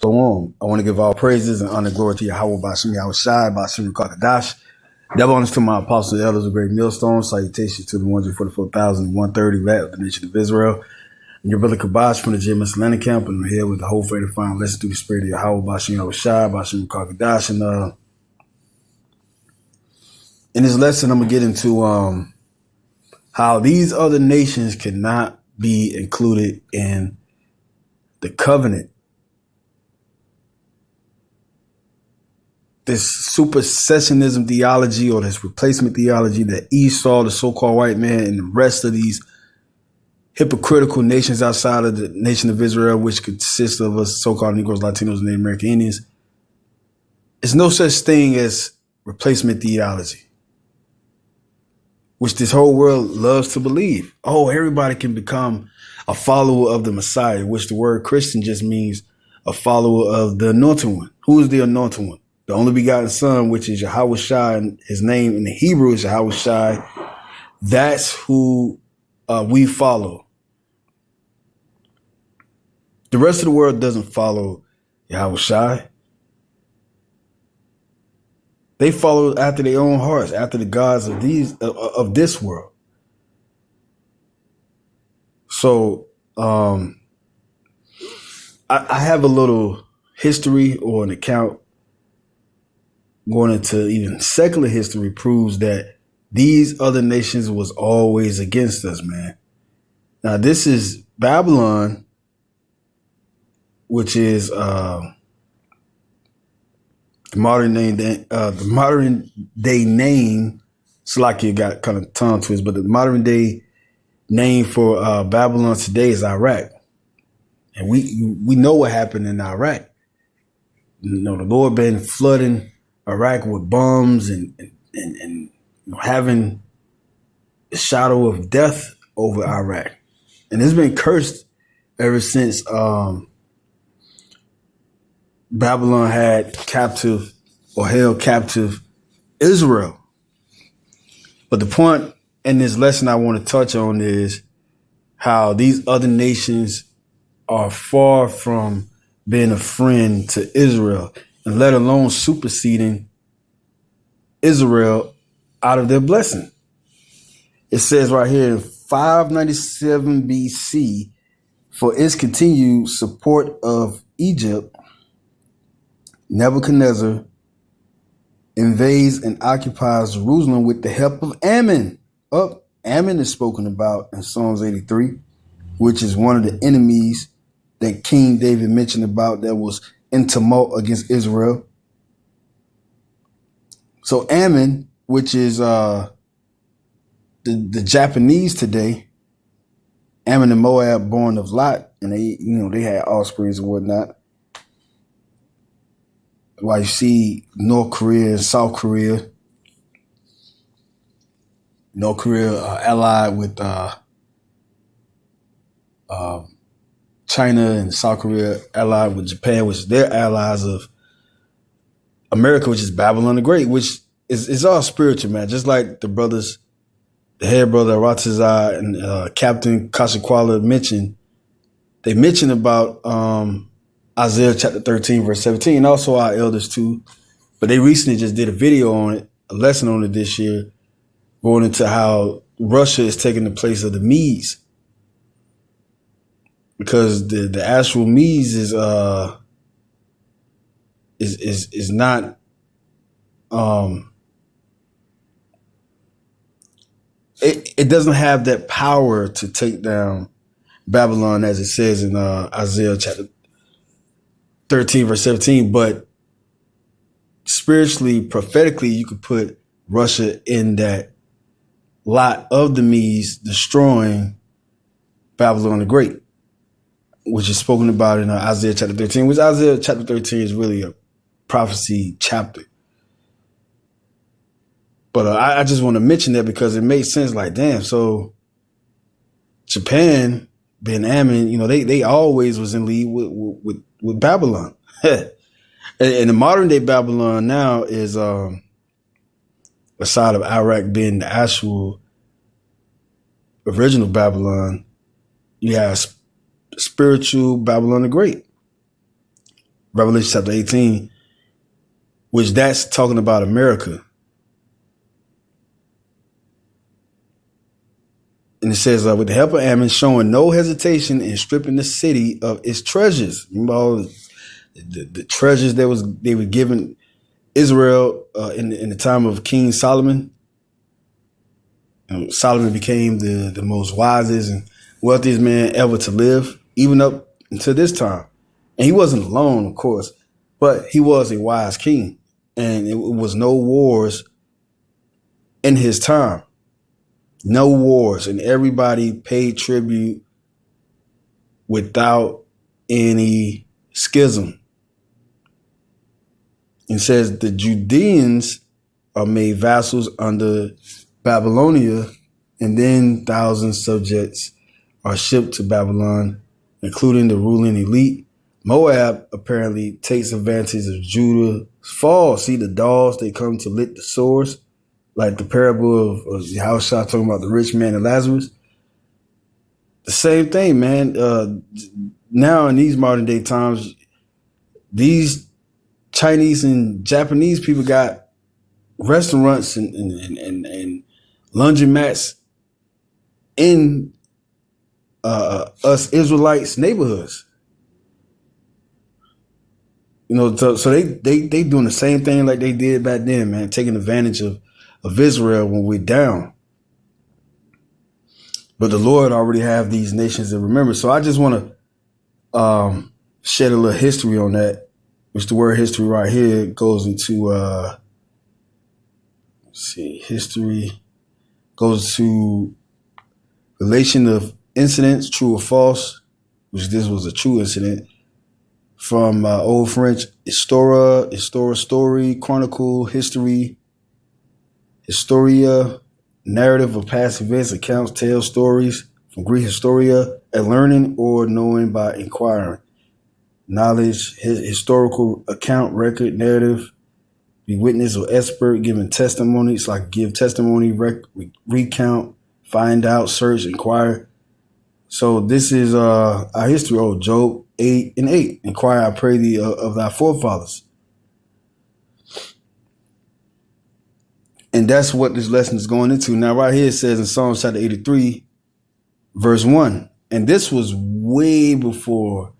So on. I want to give all praises and honor glory to Yahweh Bashim Yahweh Shai, Bashim Kakadash. Double honors to my apostles and elders of great millstone. Salutations to the 144,130 lat of the nation of Israel. And your brother Kabash from the GMS Atlanta camp, and I'm here with the whole faith to find lesson through the spirit of Yahweh Bashim Yahweh Shai, Bashim Kakadash. And in this lesson, I'm going to get into how these other nations cannot be included in the covenant. This supersessionism theology or this replacement theology that Esau, the so-called white man, and the rest of these hypocritical nations outside of the nation of Israel, which consists of us so-called Negroes, Latinos, and Native American Indians, there's no such thing as replacement theology, which this whole world loves to believe. Oh, everybody can become a follower of the Messiah, which the word Christian just means a follower of the anointed one. Who is the anointed one? The only begotten son, which is Yahweh Shai, and his name in the Hebrew is Yahweh Shai. That's who we follow. The rest of the world doesn't follow Yahweh Shai. They follow after their own hearts, after the gods of this world. So I have a little history or an account going into even secular history proves that these other nations was always against us, man. Now this is Babylon, which is the modern day name. Salakia got kind of tongue twist, but the modern day name for Babylon today is Iraq, and we know what happened in Iraq. You know, the Lord been flooding Iraq with bombs and having a shadow of death over Iraq. And it's been cursed ever since Babylon had captive or held captive Israel. But the point in this lesson I want to touch on is how these other nations are far from being a friend to Israel, and let alone superseding Israel out of their blessing. It says right here in 597 BC, for its continued support of Egypt, Nebuchadnezzar invades and occupies Jerusalem with the help of Ammon. Ammon is spoken about in Psalms 83, which is one of the enemies that King David mentioned about that was in tumult against Israel. So Ammon, which is the Japanese today, Ammon and Moab, born of Lot, and they had offsprings and whatnot. While you see North Korea and South Korea, North Korea allied with China, and South Korea allied with Japan, which is their allies of America, which is Babylon the Great, which is all spiritual, man. Just like the brothers, the head brother Ratazai and Captain Kashikwala mentioned, they mentioned about Isaiah chapter 13, verse 17, and also our elders too. But they recently just did a video on it, a lesson on it this year, going into how Russia is taking the place of the Medes. Because the actual Medes is not it doesn't have that power to take down Babylon as it says in Isaiah chapter 13 verse 17, but spiritually, prophetically, you could put Russia in that lot of the Medes destroying Babylon the Great, which is spoken about in Isaiah chapter 13, which Isaiah chapter 13 is really a prophecy chapter. But I just want to mention that because it makes sense. Like, damn, so Japan, being Ammon, they always was in league with Babylon. And the modern day Babylon now is aside of Iraq being the actual original Babylon, you have spiritual Babylon the Great. Revelation chapter 18, which that's talking about America. And it says, with the help of Ammon, showing no hesitation in stripping the city of its treasures. Remember all the treasures they were given Israel in the time of King Solomon. Solomon became the most wisest and wealthiest man ever to live, even up until this time. And he wasn't alone, of course, but he was a wise king. And it was no wars in his time. No wars. And everybody paid tribute without any schism. It says the Judeans are made vassals under Babylonia, and then 1,000 subjects are shipped to Babylon, including the ruling elite. Moab apparently takes advantage of Judah's fall. See the dogs, they come to lick the sores, like the parable of Yahushua talking about the rich man and Lazarus. The same thing, man. Now in these modern day times, these Chinese and Japanese people got restaurants and laundromats in us Israelites' neighborhoods. You know, so they doing the same thing like they did back then, man, taking advantage of Israel when we're down. But the Lord already have these nations to remember. So I just want to shed a little history on that, which the word history right here goes into, history goes to relation of incidents, true or false, which this was a true incident, from Old French, histora, story, chronicle, history, historia, narrative of past events, accounts, tales, stories, from Greek historia, a learning or knowing by inquiring. Knowledge, historical account, record, narrative, be witness or expert, giving testimony. It's like give testimony, recount, find out, search, inquire. So this is our history. Oh, Job 8:8. Inquire, I pray thee, of thy forefathers. And that's what this lesson is going into. Now, right here it says in Psalms chapter 83, verse 1. And this was way before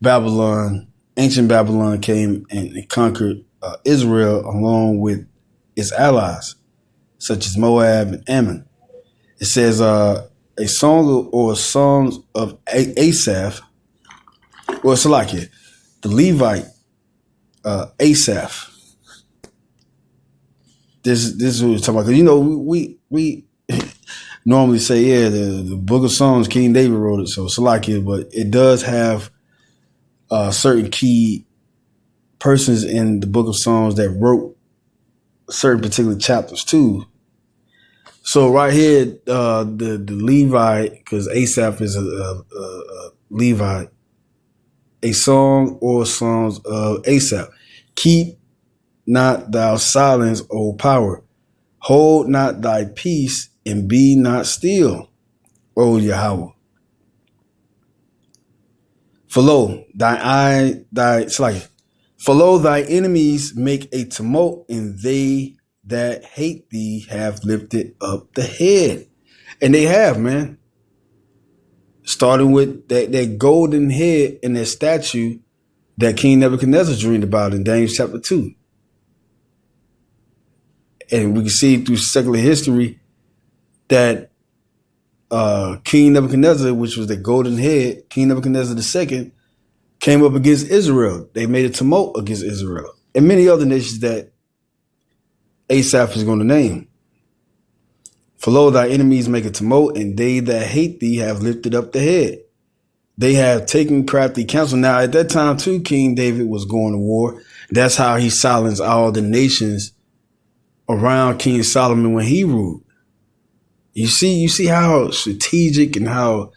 Babylon, ancient Babylon came and conquered Israel along with its allies, such as Moab and Ammon. It says a song or songs of Asaph, or Salakia, the Levite Asaph. This is what we're talking about. Because, you know, we normally say, yeah, the book of Psalms, King David wrote it, so Salakia, but it does have certain key persons in the book of Psalms that wrote certain particular chapters too. So right here, the Levite, because Asaph is a Levite, a song or songs of Asaph. Keep not thou silence, O power. Hold not thy peace and be not still, O Yahweh. For lo, thy enemies make a tumult, and they that hate thee have lifted up the head. And they have, man. Starting with that golden head and that statue that King Nebuchadnezzar dreamed about in Daniel chapter 2. And we can see through secular history that King Nebuchadnezzar, which was the golden head, King Nebuchadnezzar II, came up against Israel. They made a tumult against Israel and many other nations that Asaph is going to name. For lo, thy enemies make a tumult, and they that hate thee have lifted up the head. They have taken crafty counsel. Now, at that time, too, King David was going to war. That's how he silenced all the nations around King Solomon when he ruled. You see how strategic and how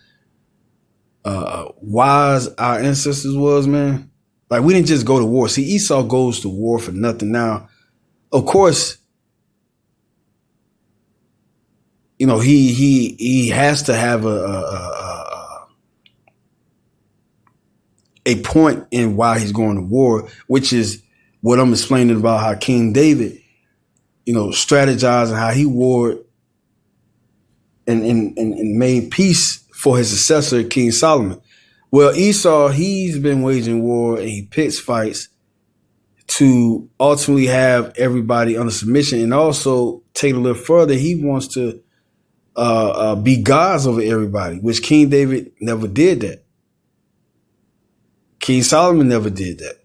wise our ancestors was, man. Like, we didn't just go to war. See, Esau goes to war for nothing. Now, of course, you know, he has to have a point in why he's going to war, which is what I'm explaining about how King David, strategized and how he warred and made peace for his successor, King Solomon. Well, Esau, he's been waging war and he picks fights to ultimately have everybody under submission, and also take it a little further. He wants to be gods over everybody, which King David never did that. King Solomon never did that.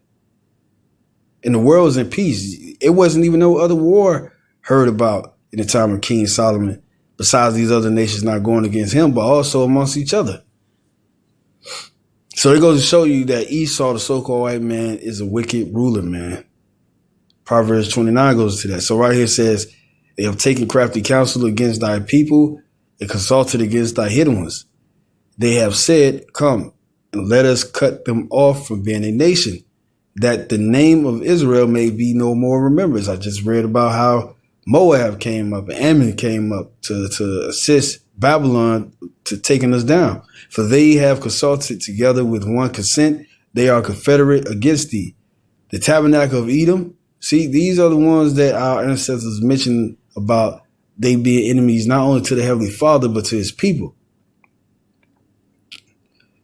And the world was in peace. It wasn't even no other war heard about in the time of King Solomon, besides these other nations not going against him, but also amongst each other. So it goes to show you that Esau, the so-called white man, is a wicked ruler, man. Proverbs 29 goes to that. So right here it says, they have taken crafty counsel against thy people and consulted against thy hidden ones. They have said, come and let us cut them off from being a nation, that the name of Israel may be no more remembered. I just read about how Moab came up and Ammon came up to assist Babylon to taking us down. For they have consulted together with one consent. They are confederate against thee. The tabernacle of Edom. See, these are the ones that our ancestors mentioned about they being enemies not only to the Heavenly Father, but to his people.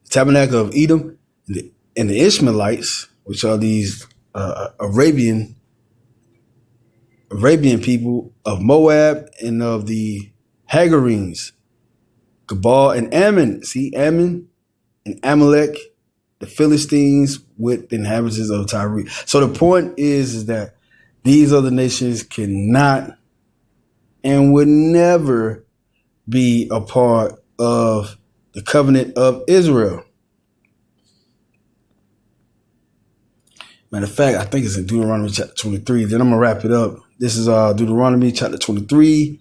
The tabernacle of Edom and the Ishmaelites, which are these Arabian people of Moab and of the Hagarenes, Gabal and Ammon. See, Ammon and Amalek, the Philistines with the inhabitants of Tyre. So the point is that these other nations cannot and would never be a part of the covenant of Israel. Matter of fact, I think it's in Deuteronomy chapter 23. Then I'm going to wrap it up. This is Deuteronomy chapter 23,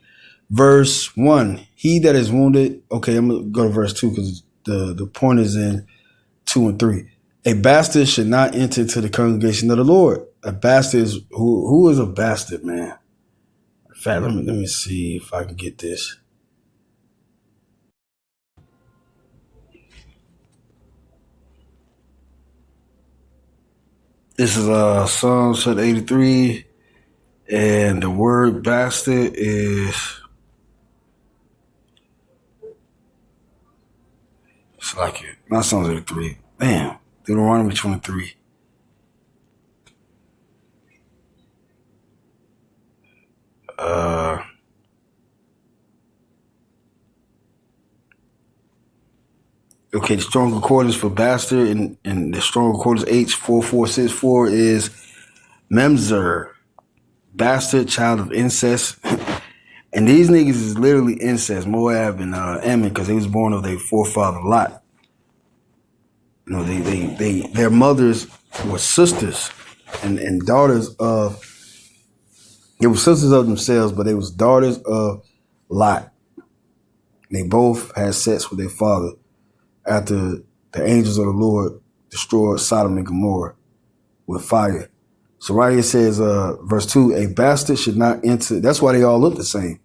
verse 1. He that is wounded. Okay, I'm going to go to verse 2 because the point is in 2 and 3. A bastard should not enter into the congregation of the Lord. A bastard is who is a bastard, man? In fact, let me see if I can get this. This is Psalms 83, and the word bastard is it's like it. Not Psalms 83. Damn, Deuteronomy 23. Okay, the strong concordance for bastard and the strong concordance H4464 is Memzer, bastard, child of incest. And these niggas is literally incest, Moab and Ammon, because they was born of their forefather Lot. You know, their mothers were sisters and daughters of. They were sisters of themselves, but they was daughters of Lot. They both had sex with their father after the angels of the Lord destroyed Sodom and Gomorrah with fire. So right here it says, verse 2, a bastard should not enter. That's why they all look the same.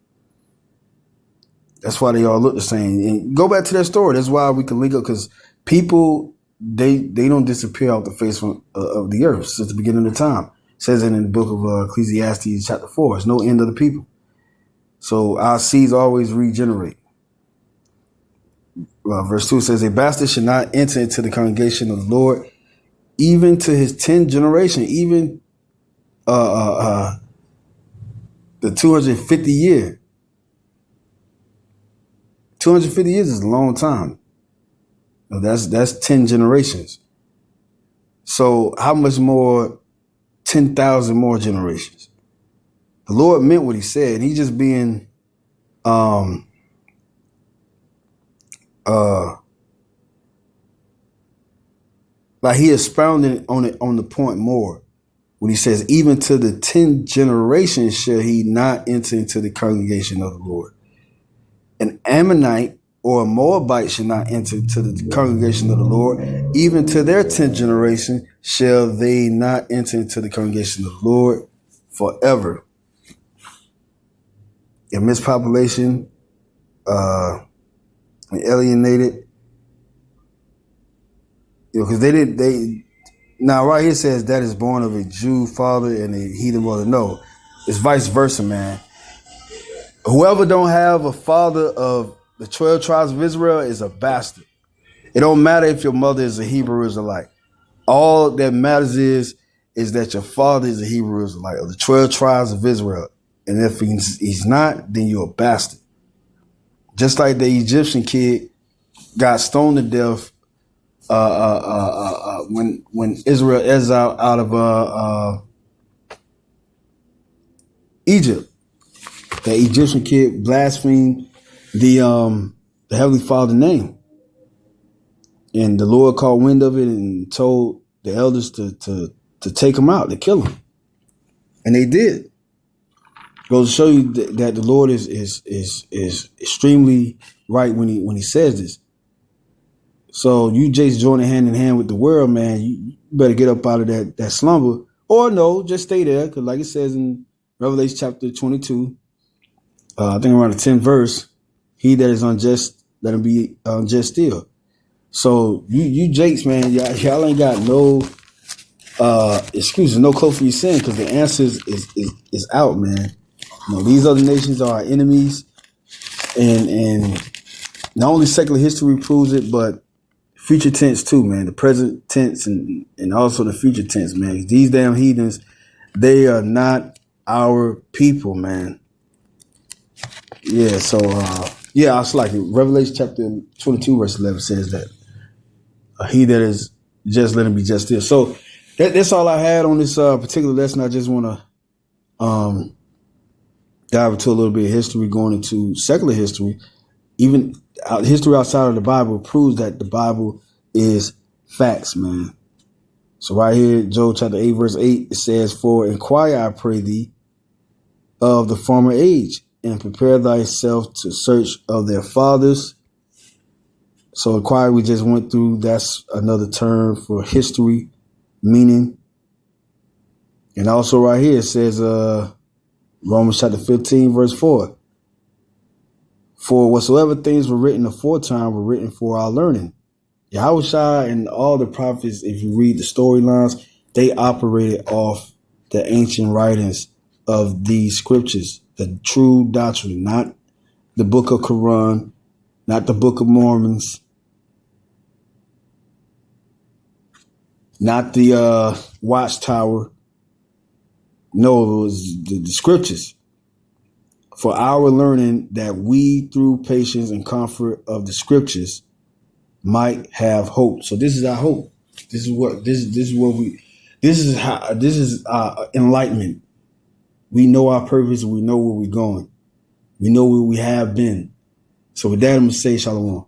That's why they all look the same. And go back to that story. That's why we can link up, because people, they don't disappear off the face of the earth since the beginning of time. It says it in the book of Ecclesiastes chapter 4. There's no end of the people. So our seeds always regenerate. Verse 2 says, a bastard should not enter into the congregation of the Lord, even to his 10th generation, even the 250 year. 250 years is a long time. That's 10 generations. So how much more 10,000 more generations? The Lord meant what he said. He just being like he expounded on it on the point more when he says, even to the 10th generation shall he not enter into the congregation of the Lord. An Ammonite or a Moabite shall not enter into the congregation of the Lord. Even to their 10th generation shall they not enter into the congregation of the Lord forever. A mispopulation, alienated, Because they now right here says that is born of a Jew father and a heathen mother. No, it's vice versa, man. Whoever don't have a father of the 12 tribes of Israel is a bastard. It don't matter if your mother is a Hebrew Israelite. All that matters is that your father is a Hebrew Israelite of the 12 tribes of Israel. And if he's not, then you're a bastard. Just like the Egyptian kid got stoned to death when Israel exiled out of Egypt. The Egyptian kid blasphemed the Heavenly Father name, and the Lord caught wind of it and told the elders to take him out, to kill him, and they did. Goes to show you that the Lord is extremely right when he says this. So you just joining hand in hand with the world, man. You better get up out of that slumber, or no, just stay there, because like it says in Revelation chapter 22, I think around the 10th verse, he that is unjust, let him be unjust still. So you jakes, man, y'all ain't got no excuses, no cloak for your sin, because the answer is out, man. You know, these other nations are our enemies, and not only secular history proves it, but future tense too, man. The present tense and also the future tense, man. These damn heathens, they are not our people, man. Yeah, so I was like Revelation chapter 22, verse 11 says that he that is just, let him be just still. So that's all I had on this particular lesson. I just want to dive into a little bit of history, going into secular history. Even history outside of the Bible proves that the Bible is facts, man. So right here, Job chapter 8, verse 8, it says, "For inquire, I pray thee, of the former age, and prepare thyself to search of their fathers." So inquiry we just went through, that's another term for history, meaning. And also right here it says Romans chapter 15, verse 4. "For whatsoever things were written aforetime were written for our learning." Yahushua and all the prophets, if you read the storylines, they operated off the ancient writings of these scriptures, the true doctrine, not the book of Quran, not the book of Mormons, not the Watchtower. No, it was the scriptures for our learning, that we, through patience and comfort of the scriptures, might have hope. So this is our hope. This is enlightenment. We know our purpose. We know where we're going. We know where we have been. So with that, I'm going to say shalom.